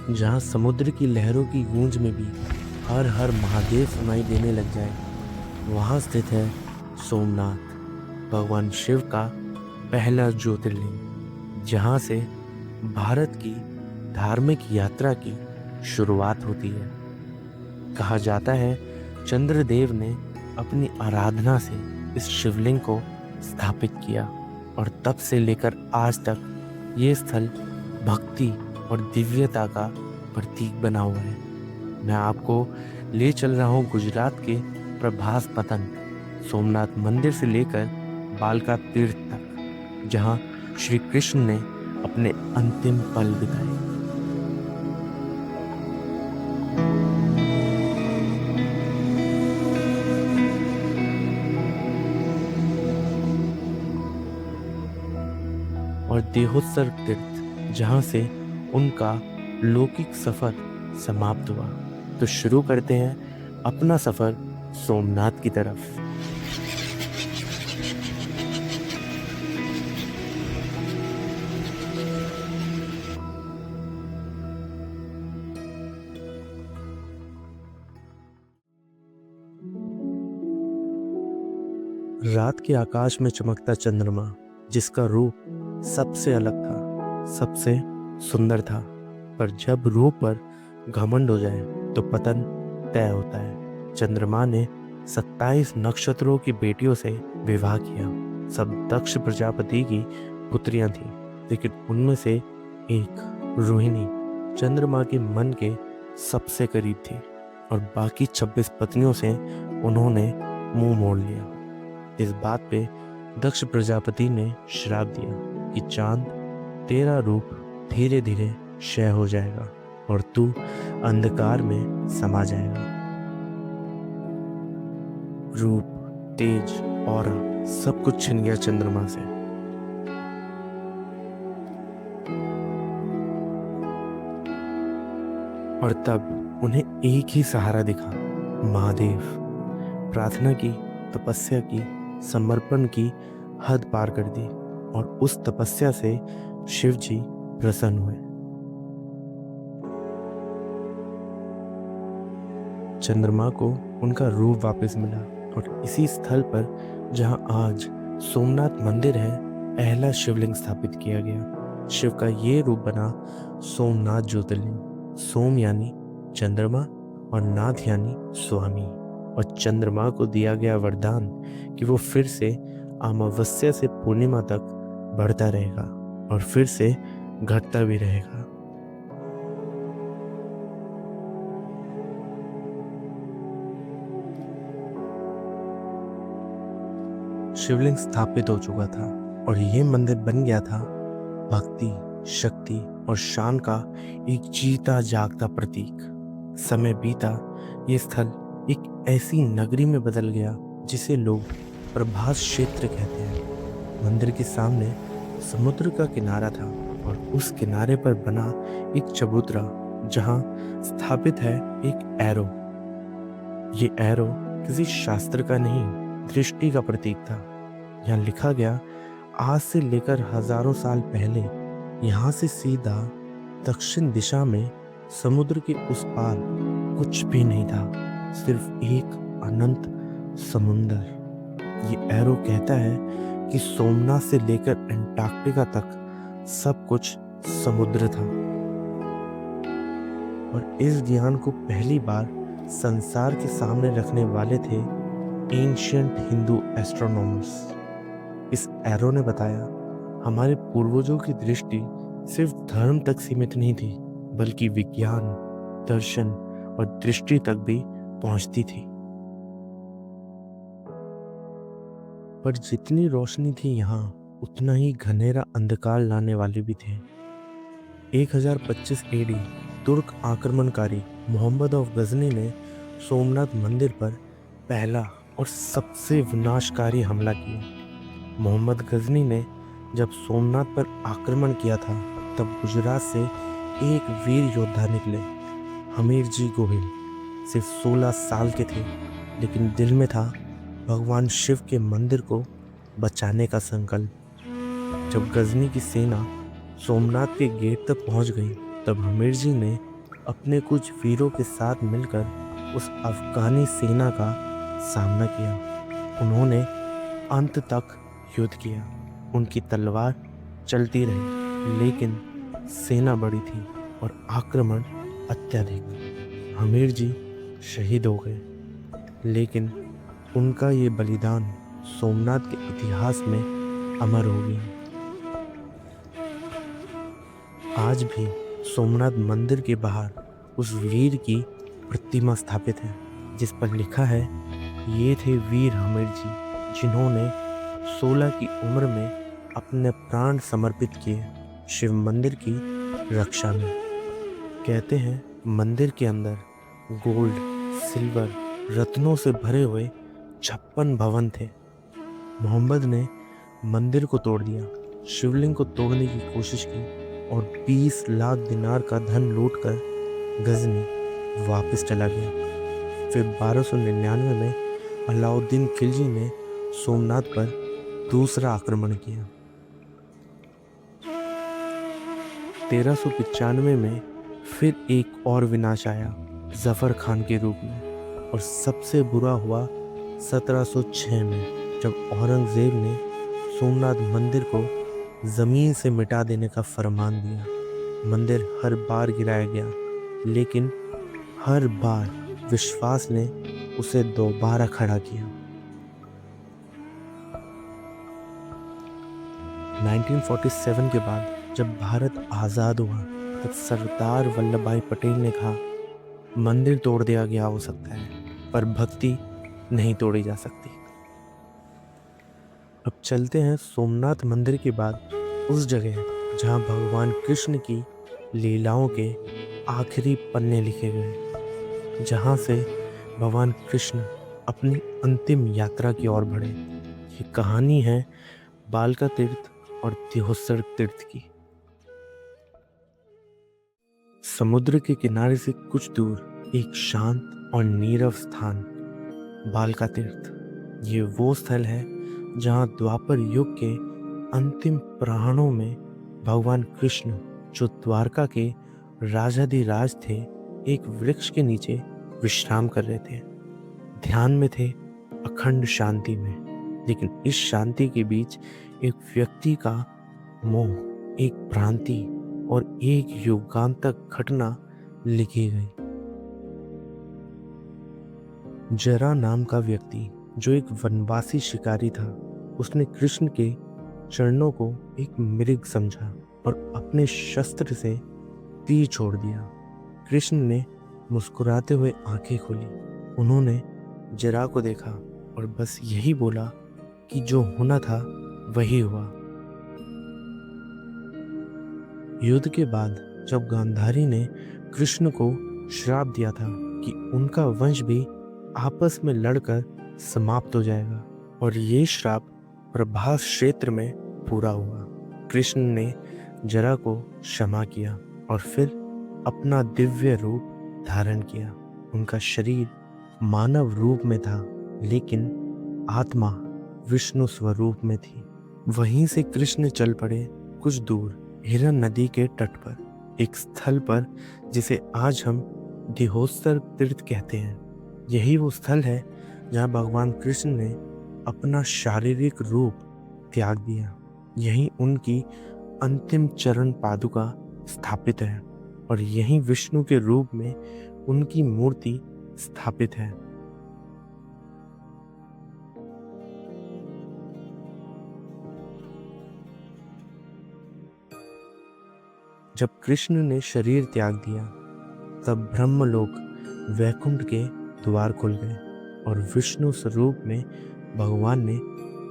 जहाँ समुद्र की लहरों की गूंज में भी हर हर महादेव सुनाई देने लग जाए, वहाँ स्थित है सोमनाथ, भगवान शिव का पहला ज्योतिर्लिंग, जहाँ से भारत की धार्मिक यात्रा की शुरुआत होती है। कहा जाता है चंद्रदेव ने अपनी आराधना से इस शिवलिंग को स्थापित किया और तब से लेकर आज तक ये स्थल भक्ति और दिव्यता का प्रतीक बना हुआ है। मैं आपको ले चल रहा हूँ गुजरात के प्रभास पतन सोमनाथ मंदिर से लेकर बालका तीर्थ तक, जहाँ श्री कृष्ण ने अपने अंतिम पल बिताए। और देहोत्सर्ग तीर्थ, जहाँ से उनका लौकिक सफर समाप्त हुआ। तो शुरू करते हैं अपना सफर सोमनाथ की तरफ। रात के आकाश में चमकता चंद्रमा, जिसका रूप सबसे अलग था, सबसे सुंदर था, पर जब रूप पर घमंड हो जाए तो पतन तय होता है। चंद्रमा ने 27 नक्षत्रों की बेटियों से विवाह किया। सब दक्ष प्रजापति की पुत्रियां थीं, लेकिन उनमें से एक रोहिणी चंद्रमा के मन के सबसे करीब थी और बाकी 26 पत्नियों से उन्होंने मुंह मोड़ लिया। इस बात पे दक्ष प्रजापति ने श्राप दिया कि चांद, तेरा रूप धीरे धीरे क्षय हो जाएगा और तू अंधकार में समा जाएगा। रूप, तेज, ऑरा सब कुछ छिन गया चंद्रमा से। और तब उन्हें एक ही सहारा दिखा, महादेव। प्रार्थना की, तपस्या की, समर्पण की हद पार कर दी और उस तपस्या से शिव जी प्रसन्न हुए। चंद्रमा को उनका रूप वापस मिला और इसी स्थल पर जहां आज सोमनाथ मंदिर है, पहला शिवलिंग स्थापित किया गया। शिव का ये रूप बना सोमनाथ ज्योतिर्लिंग। सोम यानी चंद्रमा और नाथ यानी स्वामी। और चंद्रमा को दिया गया वरदान कि वो फिर से अमावस्या से पूर्णिमा तक बढ़ता रहेगा और फिर से घटता भी रहेगा। शिवलिंग स्थापित हो चुका था और ये मंदिर बन गया था भक्ति, शक्ति और शान का एक जीता जागता प्रतीक। समय बीता, ये स्थल एक ऐसी नगरी में बदल गया जिसे लोग प्रभास क्षेत्र कहते हैं। मंदिर के सामने समुद्र का किनारा था और उस किनारे पर बना एक चबूतरा, जहां स्थापित है एक एरो। ये एरो किसी शास्त्र का नहीं, दृष्टि का प्रतीक था। यहाँ लिखा गया, आज से लेकर हजारों साल पहले यहाँ से सीधा दक्षिण दिशा में समुद्र के उस पार कुछ भी नहीं था, सिर्फ एक अनंत समुंदर। ये एरो कहता है कि सोमनाथ से लेकर अंटार्कटिका तक सब कुछ समुद्र था। और इस ज्ञान को पहली बार संसार के सामने रखने वाले थे एंशिएंट हिंदू एस्ट्रोनॉमर्स। इस एरो ने बताया, हमारे पूर्वजों की दृष्टि सिर्फ धर्म तक सीमित नहीं थी, बल्कि विज्ञान, दर्शन और दृष्टि तक भी पहुंचती थी। पर जितनी रोशनी थी यहाँ, उतना ही घनेरा अंधकार लाने वाले भी थे। 1025 एडी तुर्क आक्रमणकारी मोहम्मद ऑफ गजनी ने सोमनाथ मंदिर पर पहला और सबसे विनाशकारी हमला किया। मोहम्मद गजनी ने जब सोमनाथ पर आक्रमण किया था, तब गुजरात से एक वीर योद्धा निकले, हमीर जी गोहिल। सिर्फ 16 साल के थे, लेकिन दिल में था भगवान शिव के मंदिर को बचाने का संकल्प। जब गजनी की सेना सोमनाथ के गेट तक पहुंच गई, तब हमीर जी ने अपने कुछ वीरों के साथ मिलकर उस अफगानी सेना का सामना किया। उन्होंने अंत तक युद्ध किया। उनकी तलवार चलती रही, लेकिन सेना बड़ी थी और आक्रमण अत्यधिक। हमीर जी शहीद हो गए, लेकिन उनका ये बलिदान सोमनाथ के इतिहास में अमर हो गया। आज भी सोमनाथ मंदिर के बाहर उस वीर की प्रतिमा स्थापित है, जिस पर लिखा है, ये थे वीर हमीर जी, जिन्होंने 16 की उम्र में अपने प्राण समर्पित किए शिव मंदिर की रक्षा में। कहते हैं मंदिर के अंदर गोल्ड, सिल्वर, रत्नों से भरे हुए 56 भवन थे। मोहम्मद ने मंदिर को तोड़ दिया, शिवलिंग को तोड़ने की कोशिश की और 20 लाख दिनार का धन लूटकर गजनी वापस चला गया। फिर 1299 में अलाउद्दीन खिलजी ने सोमनाथ पर दूसरा आक्रमण किया। 1395 में फिर एक और विनाश आया, जफर खान के रूप में, और सबसे बुरा हुआ 1706 में, जब औरंगजेब ने सोमनाथ मंदिर को जमीन से मिटा देने का फरमान दिया। मंदिर हर बार गिराया गया, लेकिन हर बार विश्वास ने उसे दोबारा खड़ा किया। 1947 के बाद जब भारत आज़ाद हुआ, तब सरदार वल्लभ भाई पटेल ने कहा, मंदिर तोड़ दिया गया हो सकता है, पर भक्ति नहीं तोड़ी जा सकती। अब चलते हैं सोमनाथ मंदिर के बाद उस जगह जहां भगवान कृष्ण की लीलाओं के आखिरी पन्ने लिखे गए, जहां से भगवान कृष्ण अपनी अंतिम यात्रा की ओर बढ़े। ये कहानी है बालका तीर्थ और दिहोत्सर तीर्थ की। समुद्र के किनारे से कुछ दूर एक शांत और नीरव स्थान, बालका तीर्थ। ये वो स्थल है जहाँ द्वापर युग के अंतिम प्रहरणों में भगवान कृष्ण, जो द्वारका के राजाधिराज थे, एक वृक्ष के नीचे विश्राम कर रहे थे। ध्यान में थे, अखंड शांति में। लेकिन इस शांति के बीच एक व्यक्ति का मोह, एक भ्रांति और एक युगांतक घटना लिखी गई। जरा नाम का व्यक्ति, जो एक वनवासी शिकारी था, उसने कृष्ण के चरणों को एक मृग समझा और अपने शस्त्र से तीर छोड़ दिया। कृष्ण ने मुस्कुराते हुए आंखें खोली। उन्होंने जरा को देखा और बस यही बोला कि जो होना था वही हुआ। युद्ध के बाद जब गांधारी ने कृष्ण को श्राप दिया था कि उनका वंश भी आपस में लड़कर समाप्त हो जाएगा, और ये श्राप प्रभास क्षेत्र में पूरा हुआ। कृष्ण ने जरा को क्षमा किया और फिर अपना दिव्य रूप धारण किया। उनका शरीर मानव रूप में था, लेकिन आत्मा विष्णु स्वरूप में थी। वहीं से कृष्ण चल पड़े कुछ दूर हिरन नदी के तट पर, एक स्थल पर जिसे आज हम दिहोत्सर तीर्थ कहते हैं। यही वो स्थल है जहाँ भगवान कृष्ण ने अपना शारीरिक रूप त्याग दिया। यहीं उनकी अंतिम चरण पादुका स्थापित है और यहीं विष्णु के रूप में उनकी मूर्ति स्थापित है। जब कृष्ण ने शरीर त्याग दिया, तब ब्रह्मलोक वैकुंठ के द्वार खुल गए और विष्णु स्वरूप में भगवान ने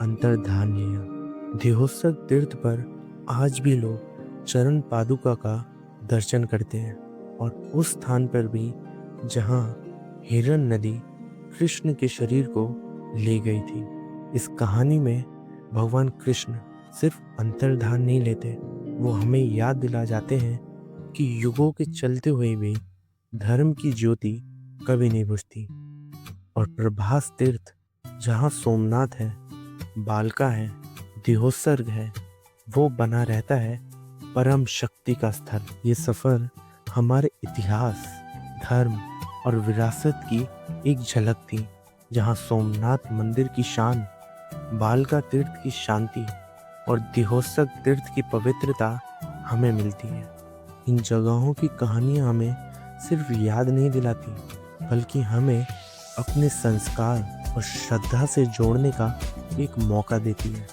अंतर्धान लिया। दिहोत्सर तीर्थ पर आज भी लोग चरण पादुका का दर्शन करते हैं, और उस स्थान पर भी जहाँ हिरन नदी कृष्ण के शरीर को ले गई थी। इस कहानी में भगवान कृष्ण सिर्फ अंतर्धान नहीं लेते, वो हमें याद दिला जाते हैं कि युगों के चलते हुए भी धर्म की ज्योति कभी नहीं बुझती। और प्रभास तीर्थ जहाँ सोमनाथ है, बालका है, दिहोत्सर्ग है, वो बना रहता है परम शक्ति का स्थल। ये सफ़र हमारे इतिहास, धर्म और विरासत की एक झलक थी, जहाँ सोमनाथ मंदिर की शान, बालका तीर्थ की शांति और दिहोत्सव तीर्थ की पवित्रता हमें मिलती है। इन जगहों की कहानियाँ हमें सिर्फ याद नहीं दिलाती, बल्कि हमें अपने संस्कार और श्रद्धा से जोड़ने का एक मौका देती है।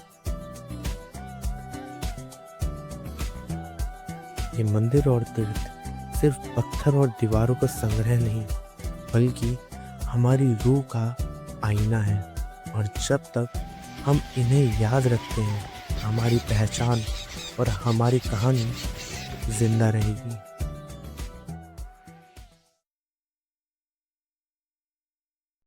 ये मंदिर और तीर्थ सिर्फ पत्थर और दीवारों का संग्रह नहीं, बल्कि हमारी रूह का आईना है, और जब तक हम इन्हें याद रखते हैं, हमारी पहचान और हमारी कहानी जिंदा रहेगी।